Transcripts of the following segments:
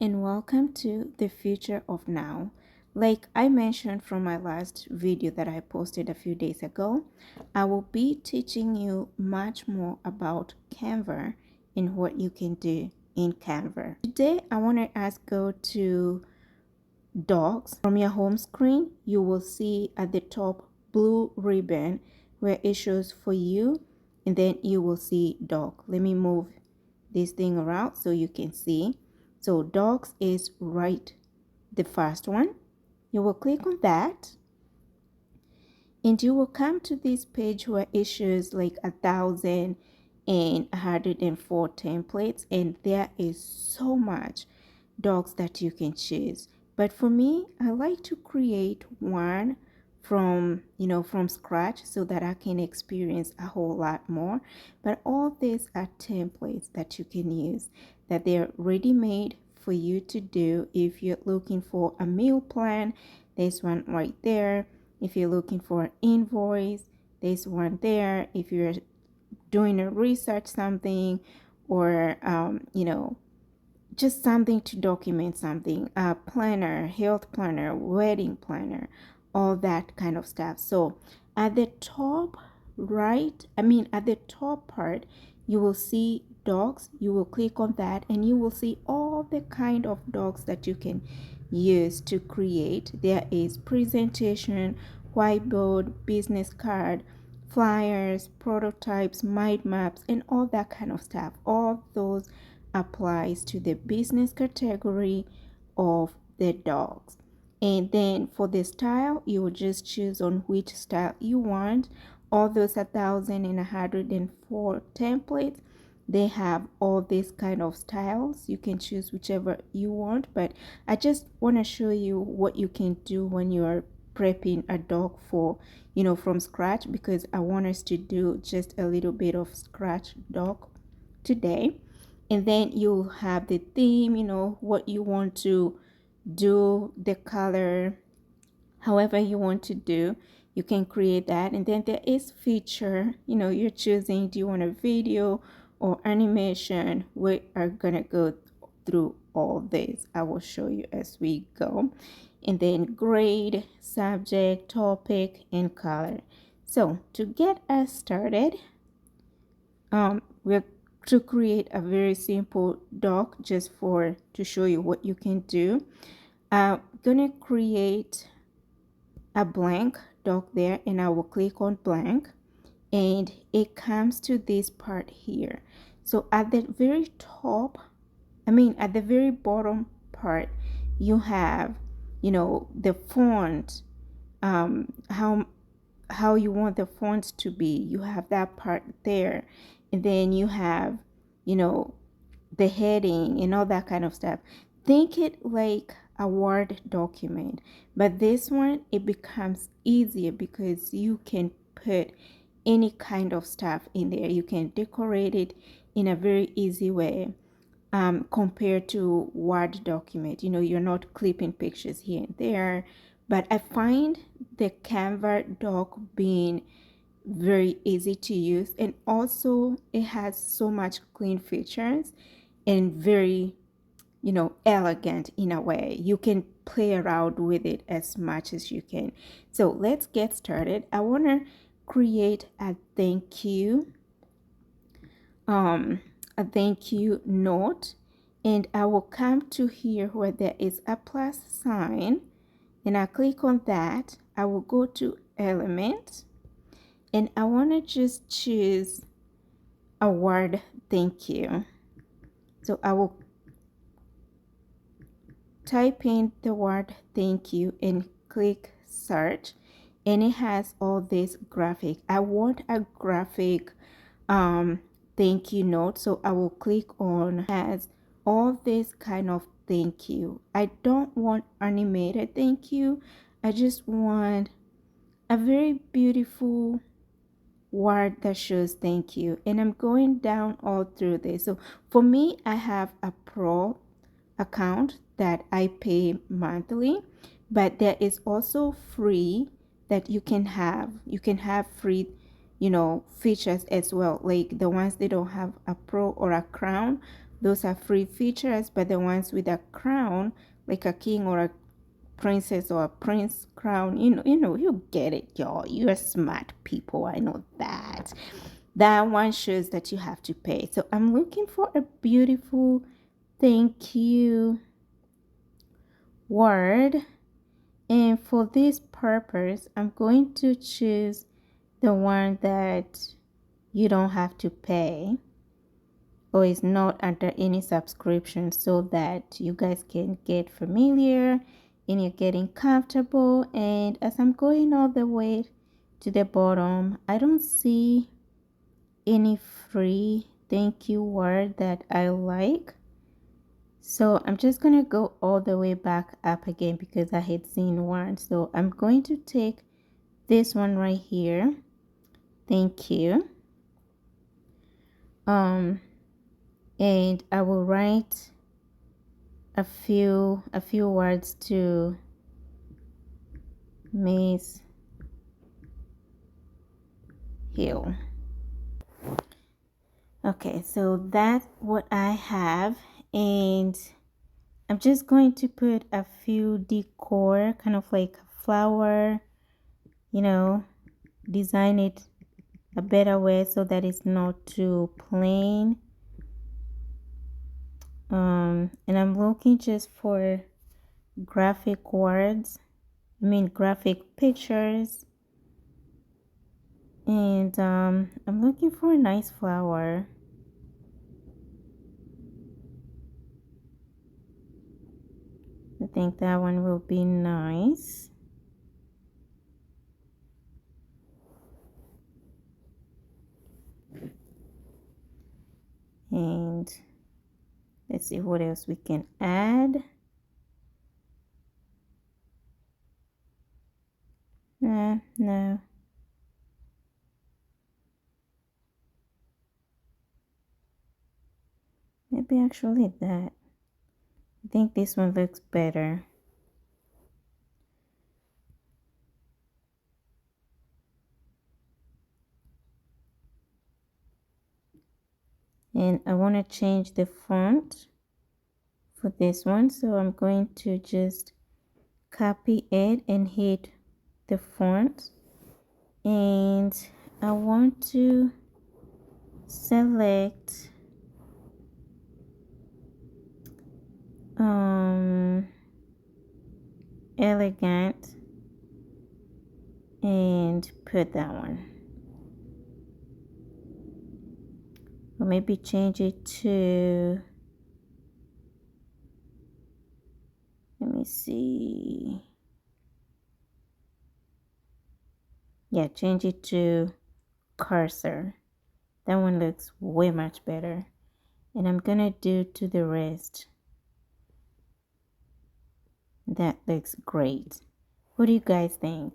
And welcome to the future of now. Like I mentioned from my last video that I posted a few days ago, I will be teaching you much more about Canva and what you can do in Canva. Today, I want to ask go to Docs. From your home screen, you will see at the top blue ribbon where it shows for you, and then you will see Doc. Let me move this thing around so you can see. So Docs is right, the first one. You will click on that and you will come to this page where it shows like 1,104 templates, and there is so much docs that you can choose. But for me, I like to create one from scratch so that I can experience a whole lot more. But all these are templates that you can use, that they're ready made for you to do. If you're looking for a meal plan, there's one right there. If you're looking for an invoice, there's one there. If you're doing a research something, or just something to document something, a planner, health planner, wedding planner, all that kind of stuff. So at the top at the top part, you will see docs. You will click on that and you will see all the kind of docs that you can use to create. There is presentation, whiteboard, business card, flyers, prototypes, mind maps, and all that kind of stuff. All those applies to the business category of the dogs. And then for the style, you will just choose on which style you want. All those 1,104 templates, they have all these kind of styles. You can choose whichever you want, but I just want to show you what you can do when you are prepping a dog for from scratch, because I want us to do just a little bit of scratch dog today. And then you have the theme, what you want to do, the color, however you want to do, you can create that. And then there is feature, you're choosing, do you want a video or animation? We are gonna go through all this. I will show you as we go. And then grade, subject, topic, and color. So to get us started, we're to create a very simple doc just to show you what you can do. I'm gonna create a blank doc there, and I will click on blank, and it comes to this part here. So at the very top, at the very bottom part, you have the font, how you want the fonts to be. You have that part there, and then you have the heading and all that kind of stuff. Think it like a Word document, but this one, it becomes easier because you can put any kind of stuff in there. You can decorate it in a very easy way, compared to Word document. You're not clipping pictures here and there. But I find the Canva doc being very easy to use, and also it has so much clean features and very elegant in a way. You can play around with it as much as you can. So let's get started. I want to create a thank you note, and I will come to here where there is a plus sign, and I click on that. I will go to element, and I want to just choose a word thank you. So I will type in the word thank you and click search, and it has all this graphic. I want a graphic thank you note, so I will click on has all this kind of thank you. I don't want animated thank you. I just want a very beautiful word that shows thank you. And I'm going down all through this. So for me, I have a pro account that I pay monthly, but there is also free that you can have. You can have free features as well, like the ones they don't have a pro or a crown. those are free features, but the ones with a crown, like a king or a princess or a prince crown, you get it, y'all. You're smart people, I know that. That one shows that you have to pay. So I'm looking for a beautiful thank you word, and for this purpose I'm going to choose the one that you don't have to pay or is not under any subscription, so that you guys can get familiar and you're getting comfortable. And as I'm going all the way to the bottom, I don't see any free thank you word that I like. So I'm just going to go all the way back up again because I had seen one. So I'm going to take this one right here. Thank you. And I will write a few words to Miss Hill. Okay, so that's what I have, and I'm just going to put a few decor, kind of like flower, design it a better way so that it's not too plain. And I'm looking just for graphic words, graphic pictures. And I'm looking for a nice flower. I think that one will be nice. And let's see what else we can add. No. Maybe actually that. I think this one looks better. And I want to change the font for this one. So I'm going to just copy it and hit the font. And I want to select elegant and put that one, or maybe change it to, let me see, yeah, change it to cursor. That one looks way much better. And I'm gonna do to the rest. That looks great. What do you guys think?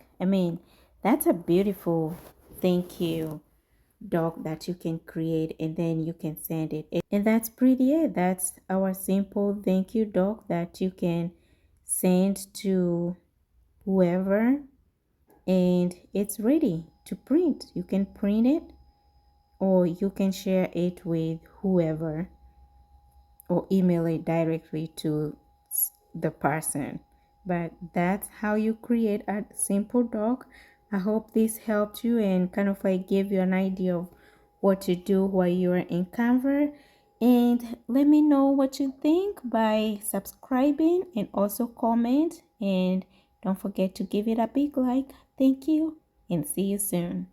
That's a beautiful thank you doc that you can create, and then you can send it. And that's pretty it. That's our simple thank you doc that you can send to whoever, and it's ready to print. You can print it or you can share it with whoever or email it directly to the person. But that's how you create a simple doc. I hope this helped you and kind of like gave you an idea of what to do while you're in Canva. And let me know what you think by subscribing and also comment. And don't forget to give it a big like. Thank you and see you soon.